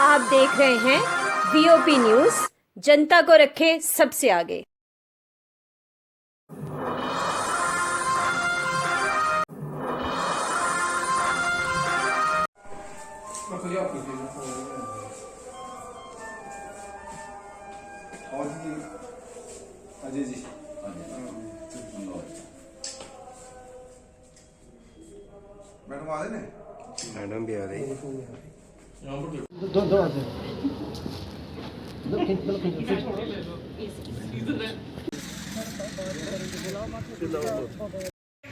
आप देख रहे हैं वीओपी न्यूज, जनता को रखे सबसे आगे। अजय जी मैडम आ रहे हैं। मैडम भी आ रही है।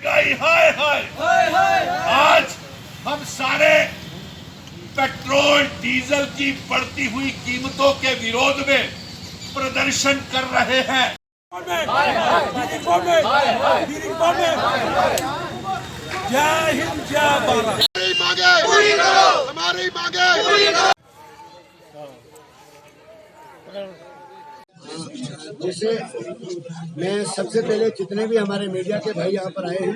हाय हाय आज हम सारे पेट्रोल डीजल की बढ़ती हुई कीमतों के विरोध में प्रदर्शन कर रहे हैं। जय हिंद जय भारत। हमारी मांगे पूरी करो, हमारी मांगे पूरी करो। जैसे मैं सबसे पहले जितने भी हमारे मीडिया के भाई यहाँ पर आए हैं,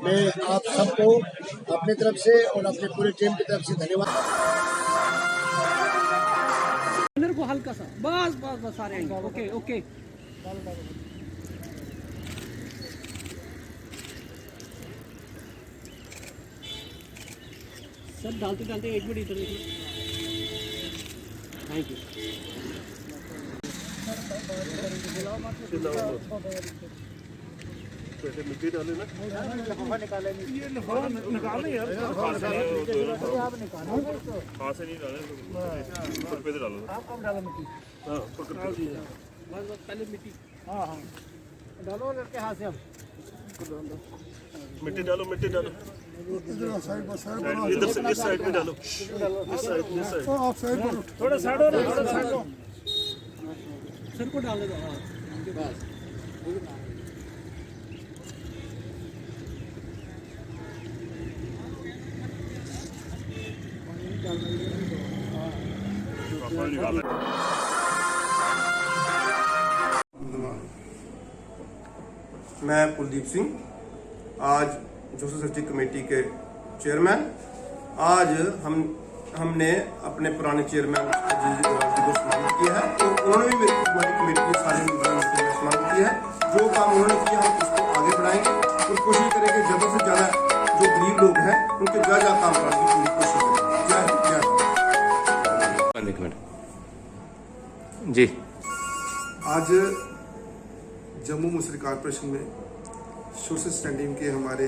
मैं आप सबको अपनी तरफ से और अपने पूरी टीम की तरफ से धन्यवाद। को हल्का सा बस बस बस सारे ओके ओके। सब डालते डालते एक मिनट इधर देखिए। Thank you. मिट्टी डाले ना, ये निकालने यार, हाथ से नहीं डाले, पे डालो। आप डालो मिट्टी। हाँ, बस बस पहले मिट्टी। हाँ हाँ डालो लड़के हाथ से। अब मिट्टी डालो, मिट्टी डालो। इधर से इस साइड पे डालो, इस साइड। थोड़ा साइड हो, थोड़ा साइड हो। सर को डाल दो। हाँ बस। मैं कुलदीप सिंह, आज जोशी सर्ची कमेटी के चेयरमैन। आज हमने अपने पुराने चेयरमैन को सम्मानित किया है, तो उन्होंने भी हमारी कमेटी के सारे मेंबरों को सम्मानित किया है। जो काम उन्होंने किया हम उसको आगे बढ़ाएंगे और कोशिश करेंगे ज़्यादा से ज़्यादा जो गरीब लोग हैं उनके ज़्यादा काम कराने की पूरी कोशिश करेंगे। जय एक मिनट जी। आज जम्मू मुंसिपल कॉर्पोरेशन में सोशल स्टैंडिंग के हमारे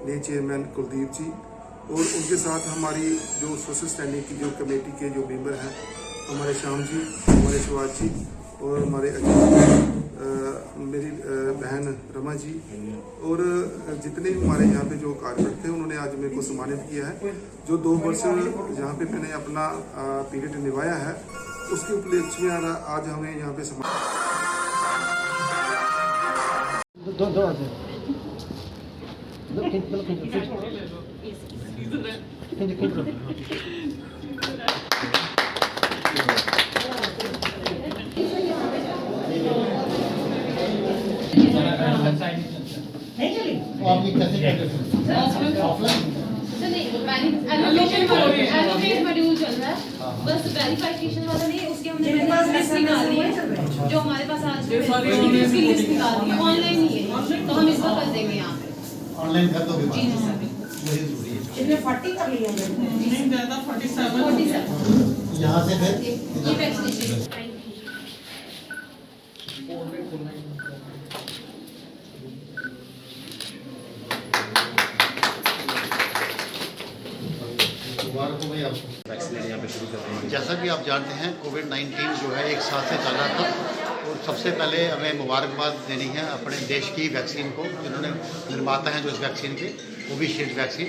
नए चेयरमैन कुलदीप जी और उनके साथ हमारी जो सोशल स्टैंडिंग की जो कमेटी के जो मेंबर हैं, हमारे श्याम जी, हमारे शिवाज जी और हमारे मेरी बहन रमा जी और जितने हमारे यहाँ पे जो कार्यकर्ता थे, उन्होंने आज मेरे को सम्मानित किया है। जो 2 वर्ष यहाँ पे मैंने अपना पीरियड निभाया है, उसके उपलक्ष्य में आज हमें यहाँ पे बस वेरिफिकेशन वाला नहीं, उसके हमने लिस्ट निकाल दी है। जो हमारे पास आज उसकी लिस्ट निकाल दी है, ऑनलाइन ही है, तो हम इसको कर देंगे यहाँ पे ऑनलाइन कर दोगे? जी जी सर। इसमें 40 कर लिया नहीं ज़्यादा 47 यहाँ से फिर ये वैक्सीनेशन। जैसा कि आप जानते हैं, कोविड-19 जो है एक साल से चल रहा था और सबसे पहले हमें मुबारकबाद देनी है अपने देश की वैक्सीन को, जिन्होंने निर्माता हैं जो इस वैक्सीन के, कोविशील्ड वैक्सीन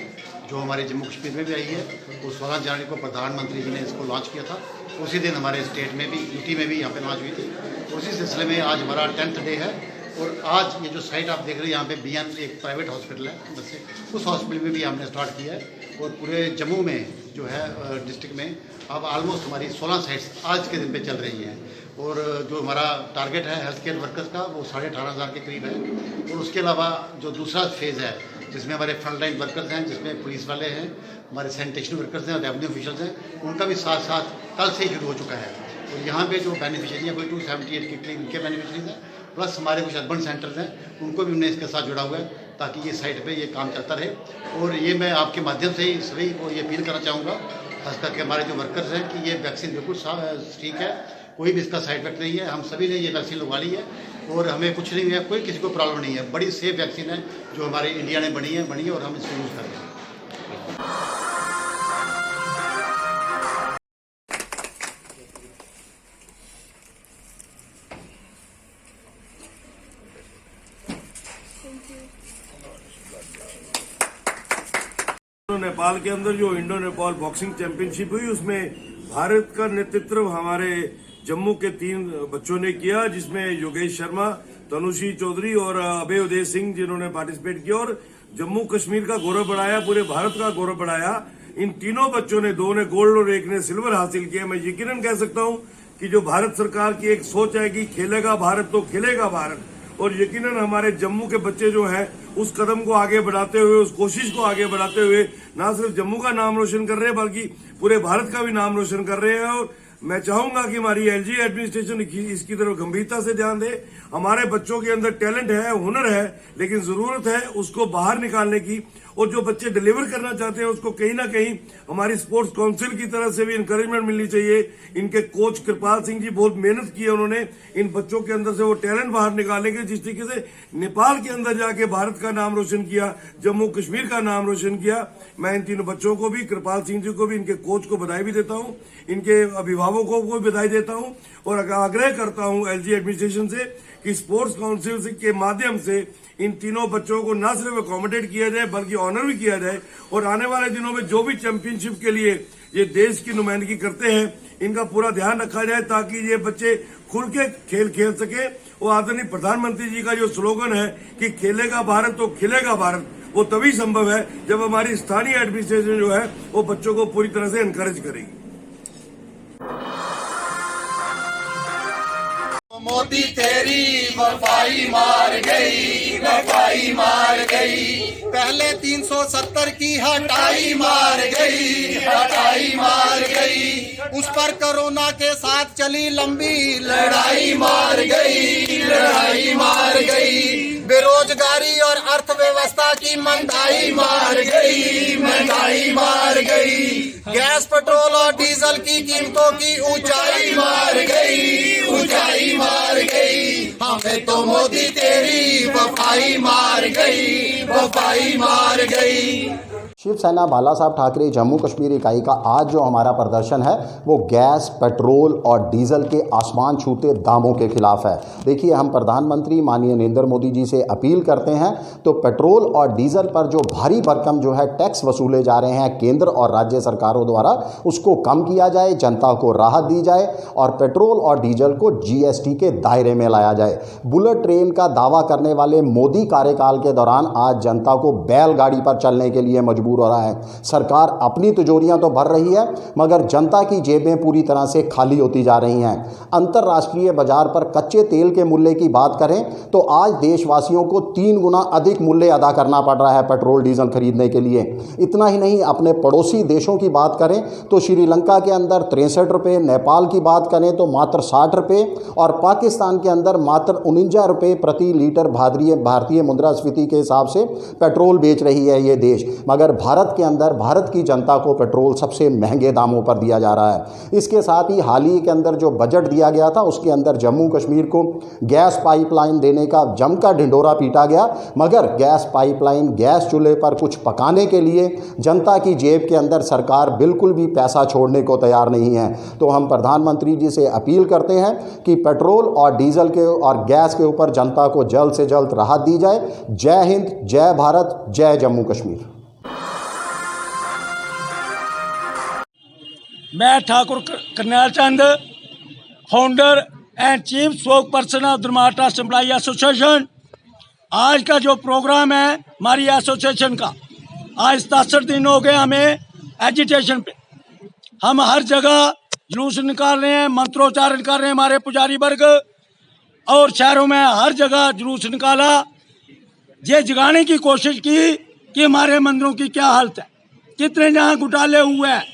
जो हमारे जम्मू कश्मीर में भी आई है। और 16 जनवरी को प्रधानमंत्री जी ने इसको लॉन्च किया था। उसी दिन हमारे स्टेट में भी, यूटी में भी यहाँ पे लॉन्च हुई थी। उसी सिलसिले में आज हमारा 10th डे है और आज ये जो साइट आप देख रहे हैं यहाँ पे बीएन एक प्राइवेट हॉस्पिटल है, वैसे उस हॉस्पिटल में भी हमने स्टार्ट किया है। और पूरे जम्मू में जो है डिस्ट्रिक्ट में अब ऑलमोस्ट हमारी 16 साइट्स आज के दिन पे चल रही हैं। और जो हमारा टारगेट है हेल्थ केयर वर्कर्स का वो 18,500 के करीब है। और उसके अलावा जो दूसरा फेज़ है जिसमें हमारे फ्रंट लाइन वर्कर्स हैं, जिसमें पुलिस वाले हैं, हमारे सैनिटेशन वर्कर्स हैं और रेवेन्यू ऑफिशियल्स हैं, उनका भी साथ साथ कल से ही शुरू हो चुका है। और यहाँ पे जो बेनिफिशियरी हैं कोई 278 की क्लेम के बेनिफिशरीज हैं, प्लस हमारे कुछ अर्बन सेंटर्स हैं, उनको भी हमने इसके साथ जुड़ा हुआ है ताकि ये साइट पे ये काम चलता रहे। और ये मैं आपके माध्यम से ही सभी को ये अपील करना चाहूँगा, खास करके हमारे जो वर्कर्स हैं, कि ये वैक्सीन बिल्कुल ठीक है, कोई भी इसका साइड इफेक्ट नहीं है। हम सभी ने ये वैक्सीन लगवा ली है और हमें कुछ नहीं है, कोई किसी को प्रॉब्लम नहीं है। बड़ी सेफ वैक्सीन है जो हमारे इंडिया ने बनी है और हम इसको यूज़ कर रहे हैं। नेपाल के अंदर जो इंडो नेपाल बॉक्सिंग चैंपियनशिप हुई, उसमें भारत का नेतृत्व हमारे जम्मू के 3 बच्चों ने किया, जिसमें योगेश शर्मा, तनुश्री चौधरी और अभय उदय सिंह, जिन्होंने पार्टिसिपेट किया और जम्मू कश्मीर का गौरव बढ़ाया, पूरे भारत का गौरव बढ़ाया। इन तीनों बच्चों ने, 2 ने गोल्ड और 1 ने सिल्वर हासिल किया। मैं यकीनन कह सकता हूं कि जो भारत सरकार की एक सोच है कि खेलेगा भारत तो खिलेगा भारत, और यकीनन हमारे जम्मू के बच्चे जो हैं उस कदम को आगे बढ़ाते हुए, उस कोशिश को आगे बढ़ाते हुए न सिर्फ जम्मू का नाम रोशन कर रहे हैं बल्कि पूरे भारत का भी नाम रोशन कर रहे हैं। और मैं चाहूंगा कि हमारी एलजी एडमिनिस्ट्रेशन इसकी तरफ गंभीरता से ध्यान दे। हमारे बच्चों के अंदर टैलेंट है, हुनर है, लेकिन जरूरत है उसको बाहर निकालने की। और जो बच्चे डिलीवर करना चाहते हैं उसको कहीं ना कहीं हमारी स्पोर्ट्स काउंसिल की तरफ से भी इंकरेजमेंट मिलनी चाहिए। इनके कोच कृपाल सिंह जी बहुत मेहनत की है, उन्होंने इन बच्चों के अंदर से वो टैलेंट बाहर निकालने के, जिस तरीके से नेपाल के अंदर जाके भारत का नाम रोशन किया, जम्मू कश्मीर का नाम रोशन किया। मैं इन तीनों बच्चों को भी, कृपाल सिंह जी को भी, इनके कोच को बधाई भी देता हूं, इनके अभिभावकों को भी बधाई देता हूं और आग्रह करता हूं एलजी एडमिनिस्ट्रेशन से कि स्पोर्ट्स काउंसिल के माध्यम से इन तीनों बच्चों को न सिर्फ अकोमोडेट किया जाए बल्कि ऑनर भी किया जाए। और आने वाले दिनों में जो भी चैंपियनशिप के लिए ये देश की नुमाइंदगी करते हैं, इनका पूरा ध्यान रखा जाए ताकि ये बच्चे खुल के खेल खेल सके। और आदरणीय प्रधानमंत्री जी का जो स्लोगन है कि खेलेगा भारत तो खिलेगा भारत, वो तभी संभव है जब हमारी स्थानीय एडमिनिस्ट्रेशन जो है वो बच्चों को पूरी तरह से एनकरेज करेगी। मोदी तेरी वफाई मार गई, वफाई मार गई। पहले 370 की हटाई मार गई, हटाई मार गई। उस पर कोरोना के साथ चली लंबी लड़ाई मार गई, लड़ाई मार गई। बेरोजगारी और अर्थव्यवस्था की महंगाई मार गई, महंगाई मार गई। गैस, पेट्रोल और डीजल की कीमतों की ऊंचाई मार गई, ऊंचाई मार गई। हमें तो मोदी तेरी वफाई मार गई, वफाई मार गई। शिवसेना बाला साहब ठाकरे जम्मू कश्मीर इकाई का आज जो हमारा प्रदर्शन है वो गैस, पेट्रोल और डीजल के आसमान छूते दामों के खिलाफ है। देखिए, हम प्रधानमंत्री माननीय नरेंद्र मोदी जी से अपील करते हैं तो पेट्रोल और डीजल पर जो भारी भरकम जो है टैक्स वसूले जा रहे हैं केंद्र और राज्य सरकारों द्वारा, उसको कम किया जाए, जनता को राहत दी जाए और पेट्रोल और डीजल को जीएसटी के दायरे में लाया जाए। बुलेट ट्रेन का दावा करने वाले मोदी कार्यकाल के दौरान आज जनता को बैलगाड़ी पर चलने के लिए मजबूर हो रहा है। सरकार अपनी तिजोरियां तो भर रही है मगर जनता की जेबें पूरी तरह से खाली होती जा रही हैं। अंतर्राष्ट्रीय बाजार पर कच्चे तेल के मूल्य की बात करें तो आज देशवासियों को 3 गुना अधिक मूल्य अदा करना पड़ रहा है पेट्रोल डीजल खरीदने के लिए। इतना ही नहीं, अपने पड़ोसी देशों की बात करें तो श्रीलंका के अंदर 63 रुपये, नेपाल की बात करें तो मात्र 60 रुपये और पाकिस्तान के अंदर मात्र 49 रुपये प्रति लीटर भारतीय मुद्रास्फीति के हिसाब से पेट्रोल बेच रही है ये देश। मगर भारत के अंदर भारत की जनता को पेट्रोल सबसे महंगे दामों पर दिया जा रहा है। इसके साथ ही हाल ही के अंदर जो बजट दिया गया था उसके अंदर जम्मू कश्मीर को गैस पाइपलाइन देने का जमकर ढिंडोरा पीटा गया, मगर गैस पाइपलाइन, गैस चूल्हे पर कुछ पकाने के लिए जनता की जेब के अंदर सरकार बिल्कुल भी पैसा छोड़ने को तैयार नहीं है। तो हम प्रधानमंत्री जी से अपील करते हैं कि पेट्रोल और डीजल के और गैस के ऊपर जनता को जल्द से जल्द राहत दी जाए। जय हिंद, जय भारत, जय जम्मू कश्मीर। मैं Thakur Karnail Chand, founder and chief spokesperson of Dharmarth trust employee association. आज का जो प्रोग्राम है हमारी एसोसिएशन का, आज 67 दिन हो गए हमें एजिटेशन पे। हम हर जगह जुलूस निकाल रहे हैं, मंत्रोच्चारण कर रहे हैं हमारे पुजारी वर्ग, और शहरों में हर जगह जुलूस निकाला। ये जगाने की कोशिश की कि हमारे मंदिरों की क्या हालत है, कितने जहाँ घोटाले हुए हैं।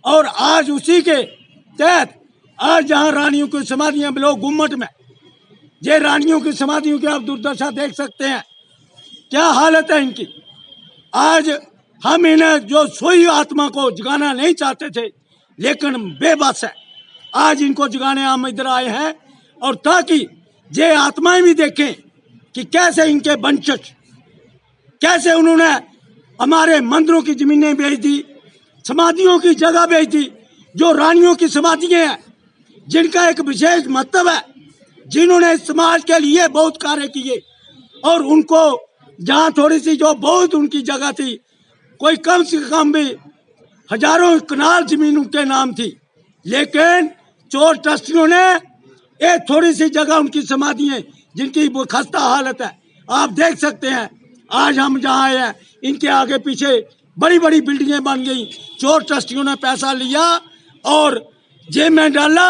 और आज उसी के तहत आज जहाँ रानियों की समाधियाँ लोग गुम्मट में, ये रानियों की समाधियों की आप दुर्दशा देख सकते हैं, क्या हालत है इनकी। आज हम इन्हें जो सोई आत्मा को जगाना नहीं चाहते थे, लेकिन बेबस है, आज इनको जगाने हम इधर आए हैं, और ताकि ये आत्माएं भी देखें कि कैसे इनके वंशज, कैसे उन्होंने हमारे मंदिरों की जमीनें बेच दी, समाधियों की जगह बेच दी, जो रानियों की समाधियां हैं, जिनका एक विशेष महत्व है, जिन्होंने इस समाज के लिए बहुत कार्य किए, और उनको जहाँ थोड़ी सी जो बहुत उनकी जगह थी, कोई कम से कम भी हजारों कनाल जमीन उनके नाम थी, लेकिन चोर ट्रस्टियों ने एक थोड़ी सी जगह उनकी समाधि है, जिनकी वो खस्ता हालत है, आप देख सकते हैं। आज हम जहाँ आए हैं, इनके आगे पीछे बड़ी बड़ी बिल्डिंगें बन गई, चोर ट्रस्टियों ने पैसा लिया और जेब में डाला,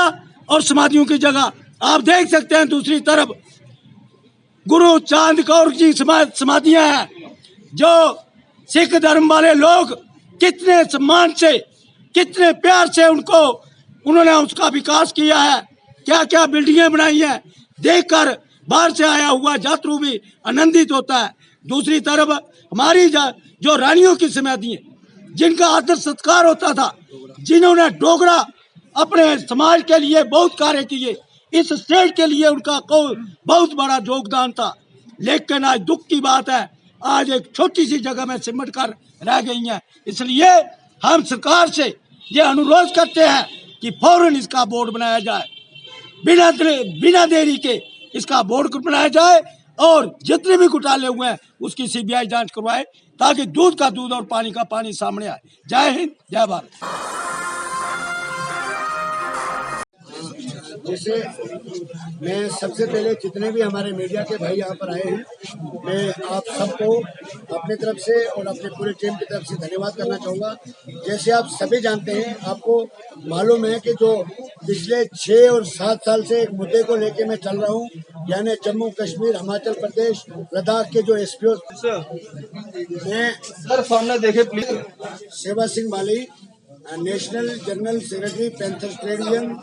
और समाधियों की जगह आप देख सकते हैं। दूसरी तरफ गुरु चांद कौर जी समाधियां हैं, जो सिख धर्म वाले लोग कितने सम्मान से, कितने प्यार से उनको उन्होंने उसका विकास किया है, क्या क्या बिल्डिंगें बनाई हैं, देखकर बाहर से आया हुआ यात्रु भी आनंदित होता है। दूसरी तरफ हमारी जो रानियों की समाधियां, जिनका आदर सत्कार होता था, जिन्होंने डोगरा अपने समाज के लिए बहुत कार्य किए, इस स्टेट के लिए उनका बहुत बड़ा योगदान था, लेकिन आज दुख की बात है, आज एक छोटी सी जगह में सिमट कर रह गई हैं। इसलिए हम सरकार से ये अनुरोध करते हैं कि फौरन इसका बोर्ड बनाया जाए, बिना देरी के इसका बोर्ड बनाया जाए, और जितने भी घोटाले हुए हैं उसकी सीबीआई जांच करवाए, ताकि दूध का दूध और पानी का पानी सामने आए। जय हिंद, जय भारत। जैसे मैं सबसे पहले जितने भी हमारे मीडिया के भाई यहाँ पर आए हैं, मैं आप सबको अपनी तरफ से और अपने पूरे टीम की तरफ से धन्यवाद करना चाहूँगा। जैसे आप सभी जानते हैं, आपको मालूम है कि जो पिछले 6 और 7 साल से एक मुद्दे को लेके मैं चल रहा हूँ, यानी जम्मू कश्मीर, हिमाचल प्रदेश, लद्दाख के जो एसपीओ, मैं सर सामने देखे please, Seva Singh Mali, national general secretary Panther trade union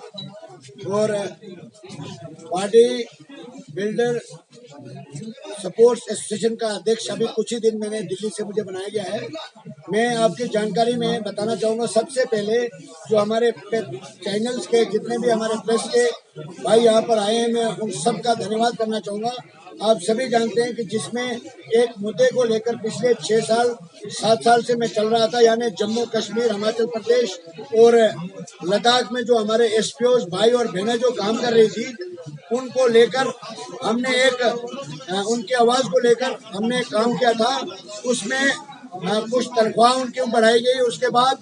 और बॉडी बिल्डर सपोर्ट्स एसोसिएशन का अध्यक्ष अभी कुछ ही दिन मैंने दिल्ली से मुझे बनाया गया है। मैं आपकी जानकारी में बताना चाहूँगा, सबसे पहले जो हमारे चैनल्स के जितने भी हमारे प्रेस के भाई यहाँ पर आए हैं, मैं उन सब का धन्यवाद करना चाहूँगा। आप सभी जानते हैं कि जिसमें एक मुद्दे को लेकर पिछले 6-7 साल से मैं चल रहा था, यानी जम्मू कश्मीर, हिमाचल प्रदेश और लद्दाख में जो हमारे एसपीओ भाई और बहनें जो काम कर रही थी, उनको लेकर हमने उनकी आवाज़ को लेकर हमने काम किया था। उसमें कुछ तनख्वाह उनकी बढ़ाई गई, उसके बाद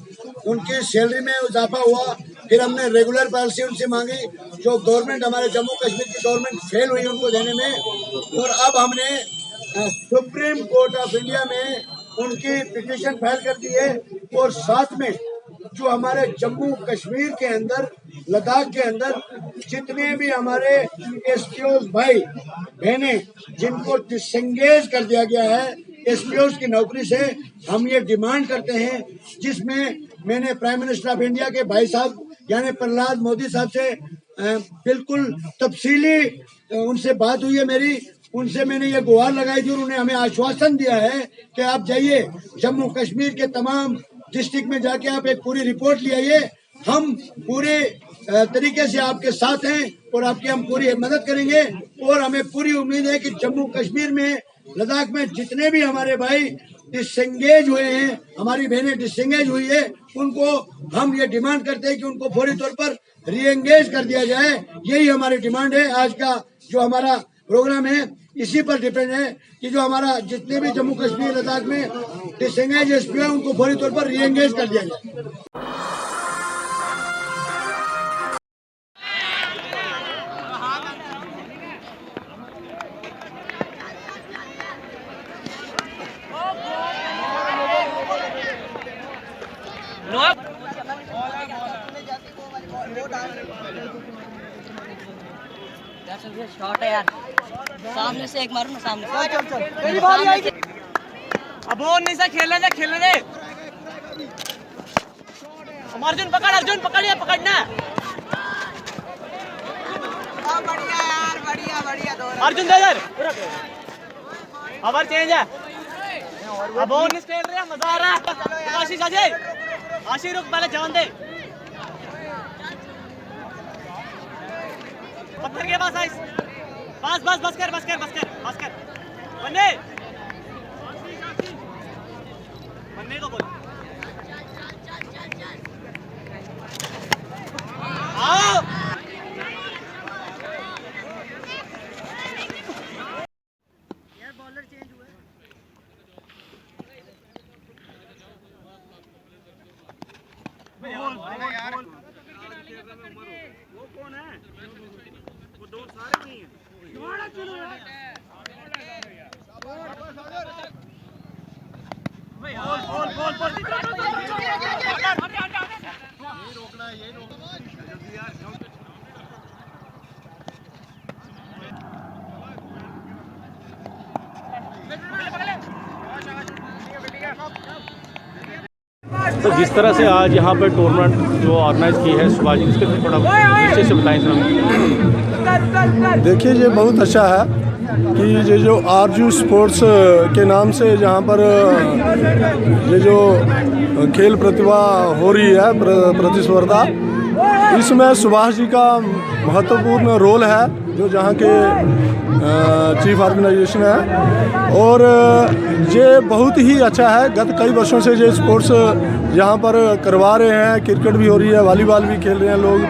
उनकी सैलरी में इजाफा हुआ, फिर हमने रेगुलर पॉलिसी उनसे मांगी, जो गवर्नमेंट हमारे जम्मू कश्मीर की गवर्नमेंट फेल हुई उनको देने में, और अब हमने सुप्रीम कोर्ट ऑफ इंडिया में उनकी पिटीशन फाइल कर दी है। और साथ में जो हमारे जम्मू कश्मीर के अंदर, लद्दाख के अंदर जितने भी हमारे एसपीओ भाई बहने जिनको डिसएंगेज कर दिया गया है एसपीओ की नौकरी से, हम ये डिमांड करते हैं, जिसमें मैंने प्राइम मिनिस्टर ऑफ इंडिया के भाई साहब यानी प्रहलाद मोदी साहब से बिल्कुल तफसीली उनसे बात हुई है मेरी, उनसे मैंने ये गुहार लगाई थी और उन्हें हमें आश्वासन दिया है कि आप जाइए जम्मू कश्मीर के तमाम डिस्ट्रिक्ट में जाके आप एक पूरी रिपोर्ट ले आइए, हम पूरे तरीके से आपके साथ हैं और आपकी हम पूरी मदद करेंगे। और हमें पूरी उम्मीद है कि जम्मू कश्मीर में, लद्दाख में जितने भी हमारे भाई डिसएंगेज हुए हैं, हमारी बहनें डिसएंगेज हुई है, उनको हम ये डिमांड करते हैं कि उनको फौरी तौर पर रीएंगेज कर दिया जाए। यही हमारी डिमांड है। आज का जो हमारा प्रोग्राम है इसी पर डिपेंड है कि जो हमारा जितने भी जम्मू कश्मीर, लद्दाख में डिसएंगेज एसपी है, उनको फौरी तौर पर रीएंगेज कर दिया जाए। शॉट है यार, सामने से एक मारो ना, सामने से। चल मेरी बारी आएगी। अब अब वो नहीं से खेलने दे। अर्जुन पकड़िए पकड़ना। बढ़िया यार, बढ़िया अर्जुन दे इधर। ओवर चेंज है। अब वो नहीं खेल रहे, मजा आ रहा है। आशीष रुक, पहले जान दे। पत्थर के पास आइस। बस कर। बनने को बोल। आओ। यार बॉलर चेंज हुआ है। यार वो कौन है? वो दो सारे नहीं है। तो जिस तरह से आज यहाँ पर टूर्नामेंट जो ऑर्गेनाइज की है शिवाजी, इसके थोड़ा नीचे से बताएं सर। देखिए ये बहुत अच्छा है कि ये जो आरजू स्पोर्ट्स के नाम से जहाँ पर ये जो खेल प्रतिभा हो रही है, प्रतिस्पर्धा, इसमें सुभाष जी का महत्वपूर्ण रोल है, जो जहाँ के चीफ ऑर्गेनाइजेशन है। और ये बहुत ही अच्छा है। गत कई वर्षों से ये स्पोर्ट्स यहाँ पर करवा रहे हैं। क्रिकेट भी हो रही है, वॉलीबॉल भी खेल रहे हैं लोग,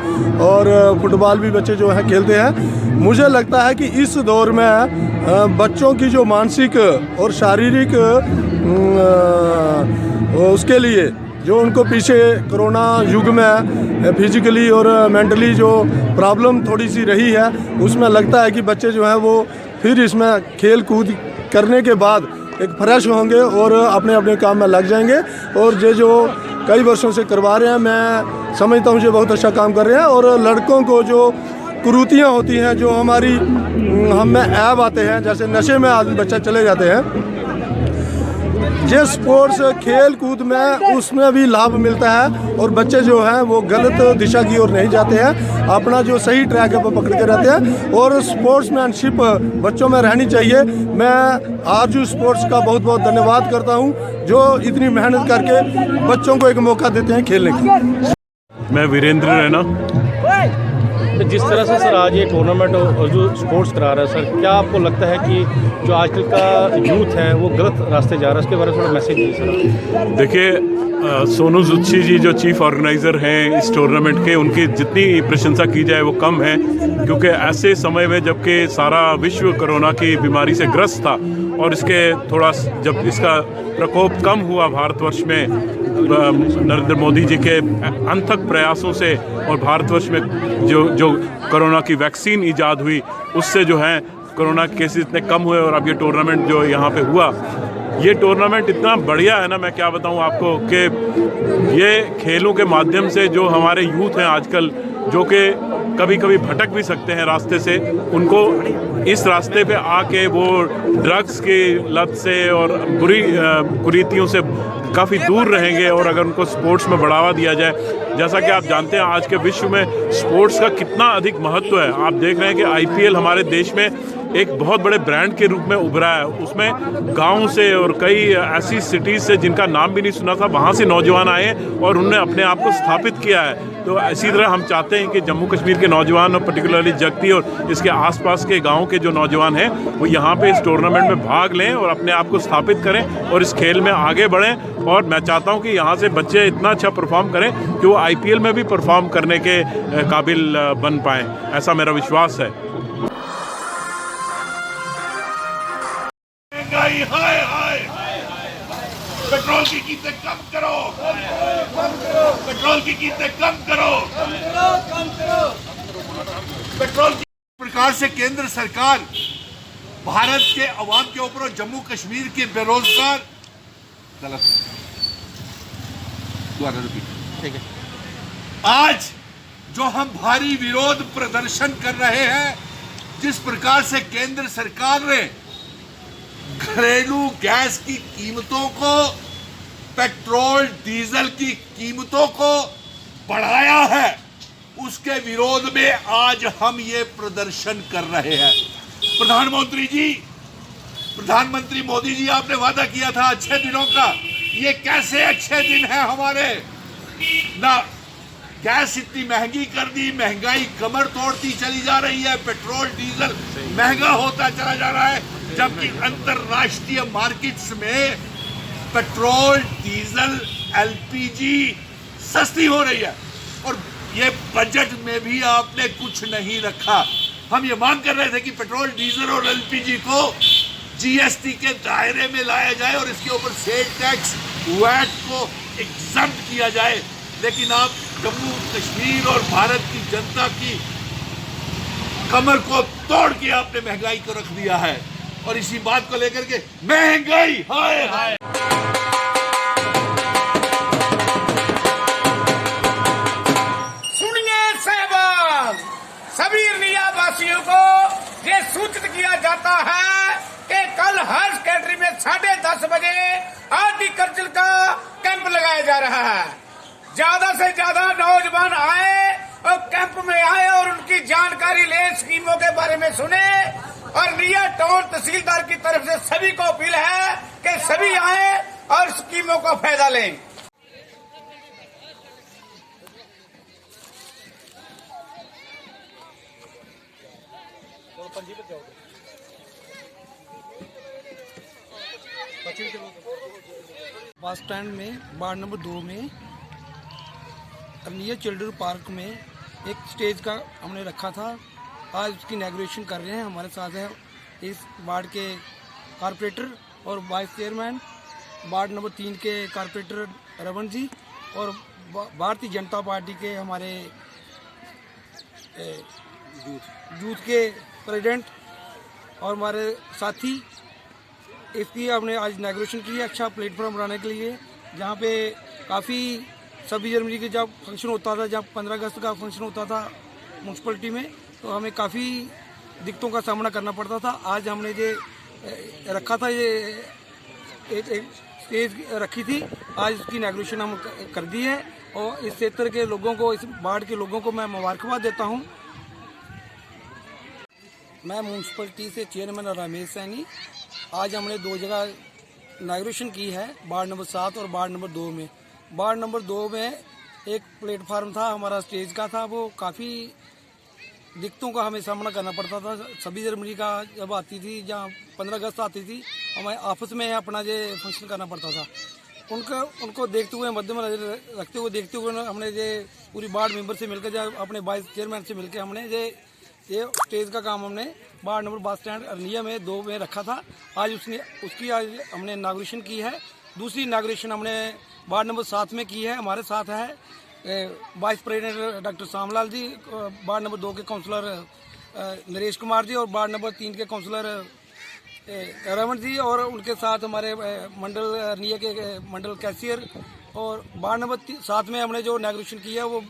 और फुटबॉल भी बच्चे जो हैं खेलते हैं। मुझे लगता है कि इस दौर में बच्चों की जो मानसिक और शारीरिक उसके लिए जो उनको पीछे कोरोना युग में फिजिकली और मेंटली जो प्रॉब्लम थोड़ी सी रही है, उसमें लगता है कि बच्चे जो हैं वो फिर इसमें खेल कूद करने के बाद एक फ्रेश होंगे और अपने अपने काम में लग जाएंगे। और ये जो कई वर्षों से करवा रहे हैं, मैं समझता हूँ ये बहुत अच्छा काम कर रहे हैं। और लड़कों को जो कुरीतियाँ होती हैं, जो हमारी हम में ऐब आते हैं, जैसे नशे में आदमी बच्चा चले जाते हैं, ये स्पोर्ट्स खेल कूद में उसमें भी लाभ मिलता है। और बच्चे जो हैं वो गलत दिशा की ओर नहीं जाते हैं, अपना जो सही ट्रैक है वो पकड़ के रहते हैं। और स्पोर्ट्समैनशिप बच्चों में रहनी चाहिए। मैं आरजू स्पोर्ट्स का बहुत बहुत धन्यवाद करता हूं, जो इतनी मेहनत करके बच्चों को एक मौका देते हैं खेलने का। मैं वीरेंद्र रैना। तो जिस तरह से सर आज ये टूर्नामेंट और जो स्पोर्ट्स करा रहा है सर, क्या आपको लगता है कि जो आजकल का यूथ है वो गलत रास्ते जा रहा है? उसके बारे में थोड़ा मैसेज दीजिए सर। देखिए, सोनू जुत्शी जी जो चीफ ऑर्गेनाइज़र हैं इस टूर्नामेंट के, उनकी जितनी प्रशंसा की जाए वो कम है, क्योंकि ऐसे समय में जबकि सारा विश्व कोरोना की बीमारी से ग्रस्त था और इसके थोड़ा जब इसका प्रकोप कम हुआ भारतवर्ष में नरेंद्र मोदी जी के अनथक प्रयासों से, और भारतवर्ष में जो कोरोना की वैक्सीन ईजाद हुई, उससे जो है कोरोना के केसेस इतने कम हुए। और अब ये टूर्नामेंट जो यहाँ पे हुआ, ये टूर्नामेंट इतना बढ़िया है ना, मैं क्या बताऊँ आपको, कि ये खेलों के माध्यम से जो हमारे यूथ हैं आजकल, जो कि कभी कभी भटक भी सकते हैं रास्ते से, उनको इस रास्ते पे आके वो ड्रग्स की लत से और बुरी कुरीतियों से काफ़ी दूर रहेंगे। और अगर उनको स्पोर्ट्स में बढ़ावा दिया जाए, जैसा कि आप जानते हैं आज के विश्व में स्पोर्ट्स का कितना अधिक महत्व है। आप देख रहे हैं कि आईपीएल हमारे देश में एक बहुत बड़े ब्रांड के रूप में उभरा है। उसमें गांव से और कई ऐसी सिटीज़ से जिनका नाम भी नहीं सुना था, वहाँ से नौजवान आए और उन्होंने अपने आप को स्थापित किया है। तो इसी तरह हम चाहते हैं कि जम्मू कश्मीर के नौजवान और पर्टिकुलरली जगती और इसके आसपास के गाँव के जो नौजवान हैं वो यहाँ पे इस टूर्नामेंट में भाग लें और अपने आप को स्थापित करें और इस खेल में आगे बढ़ें। और मैं चाहता हूँ कि यहाँ से बच्चे इतना अच्छा परफॉर्म करें कि वो आईपीएल में भी परफॉर्म करने के काबिल बन पाएँ, ऐसा मेरा विश्वास है। हाय हाय, पेट्रोल की कीमतें कम करो, पेट्रोल की कीमतें कम करो, पेट्रोल की प्रकार से केंद्र सरकार भारत के अवाम के ऊपर और जम्मू कश्मीर के बेरोजगार ठीक है, आज जो हम भारी विरोध प्रदर्शन कर रहे हैं, जिस प्रकार से केंद्र सरकार ने घरेलू गैस की कीमतों को, पेट्रोल डीजल की कीमतों को बढ़ाया है, उसके विरोध में आज हम ये प्रदर्शन कर रहे हैं। प्रधानमंत्री मोदी जी, आपने वादा किया था अच्छे दिनों का, ये कैसे अच्छे दिन हैं हमारे? ना गैस इतनी महंगी कर दी, महंगाई कमर तोड़ती चली जा रही है, पेट्रोल डीजल महंगा होता चला जा रहा है, जबकि अंतरराष्ट्रीय मार्केट्स में पेट्रोल डीजल एलपीजी सस्ती हो रही है। और ये बजट में भी आपने कुछ नहीं रखा। हम ये मांग कर रहे थे कि पेट्रोल डीजल और एलपीजी को जीएसटी के दायरे में लाया जाए और इसके ऊपर सेल टैक्स वैट को एग्जम्प्ट किया जाए, लेकिन आप जम्मू कश्मीर और भारत की जनता की कमर को तोड़ के आपने महंगाई को रख दिया है। और इसी बात को लेकर के महंगाई हाय हाय। सुनिए साहब, सभी अरनिया वासियों को ये सूचित किया जाता है कि कल हर सेक्रेटरी में 10:30 बजे हॉर्टिकल्चर का कैंप लगाया जा रहा है। ज्यादा से ज्यादा नौजवान आए और कैंप में आए और उनकी जानकारी ले, स्कीमों के बारे में सुने। और निया टाउन तहसीलदार की तरफ से सभी को अपील है कि सभी आए और स्कीमों का फायदा लें। बस स्टैंड में वार्ड नंबर 2 में अरनिया चिल्ड्रन पार्क में एक स्टेज का हमने रखा था। आज उसकी इनॉग्रेशन कर रहे हैं। हमारे साथ है इस वार्ड के कारपोरेटर और वाइस चेयरमैन, वार्ड नंबर 3 के कारपोरेटर रमन जी और भारतीय जनता पार्टी के हमारे यूथ के प्रेसिडेंट और हमारे साथी। इसकी हमने आज इनॉग्रेशन की है अच्छा प्लेटफॉर्म बनाने के लिए, जहाँ पे काफ़ी 26 जनवरी के जब फंक्शन होता था, जब 15 अगस्त का फंक्शन होता था म्यूनसिपलिटी में, तो हमें काफ़ी दिक्कतों का सामना करना पड़ता था। आज हमने ये रखा था, ये एक स्टेज रखी थी, आज उसकी इनॉग्रेशन हम कर दी है। और इस क्षेत्र के लोगों को, इस वार्ड के लोगों को मैं मुबारकबाद देता हूँ। मैं म्यूनसिपलिटी से चेयरमैन रमेश सैनी। आज हमने 2 जगह इनॉग्रेशन की है, वार्ड नंबर 7 और वार्ड नंबर 2 में। वार्ड नंबर 2 में एक प्लेटफार्म था हमारा स्टेज का था, वो काफ़ी दिक्कतों का हमें सामना करना पड़ता था। 26 जनवरी का जब आती थी, जहाँ 15 अगस्त आती थी, हमें आपस में अपना ये फंक्शन करना पड़ता था। उनको देखते हुए, मद्दे में रखते हुए, देखते हुए हमने ये पूरी वार्ड मेंबर से मिलकर, जब अपने वाइस चेयरमैन से मिलकर हमने ये स्टेज का काम हमने ward number bus stand Arnia में 2 में रखा था। आज उसकी आज हमने इनॉग्रेशन की है। दूसरी इनॉग्रेशन हमने वार्ड नंबर 7 में की है। हमारे साथ है वाइस प्रेसिडेंट डॉक्टर सामलाल जी, वार्ड नंबर 2 के काउंसलर नरेश कुमार जी और वार्ड नंबर 3 के काउंसलर रमन जी, और उनके साथ हमारे मंडल अरनिया के मंडल कैशियर। और वार्ड नंबर 7 में हमने जो इनॉग्रेशन की है वो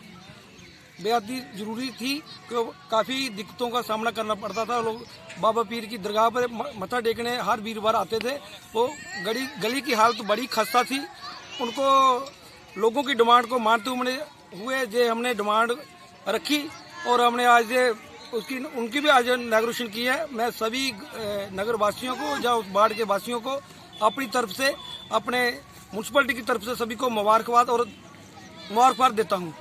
बेहद ही ज़रूरी थी, क्योंकि काफ़ी दिक्कतों का सामना करना पड़ता था। लोग बाबा पीर की दरगाह पर मत्था टेकने हर वीरवार आते थे। वो गली की हालत बड़ी खस्ता थी। उनको लोगों की डिमांड को मानते हुए जे हमने डिमांड रखी और हमने आज उनकी भी आज इनॉग्रेशन की है। मैं सभी नगर वासियों को या उस वार्ड के वासियों को अपनी तरफ से, अपने म्यूनसिपलिटी की तरफ से सभी को मुबारकबाद देता हूँ।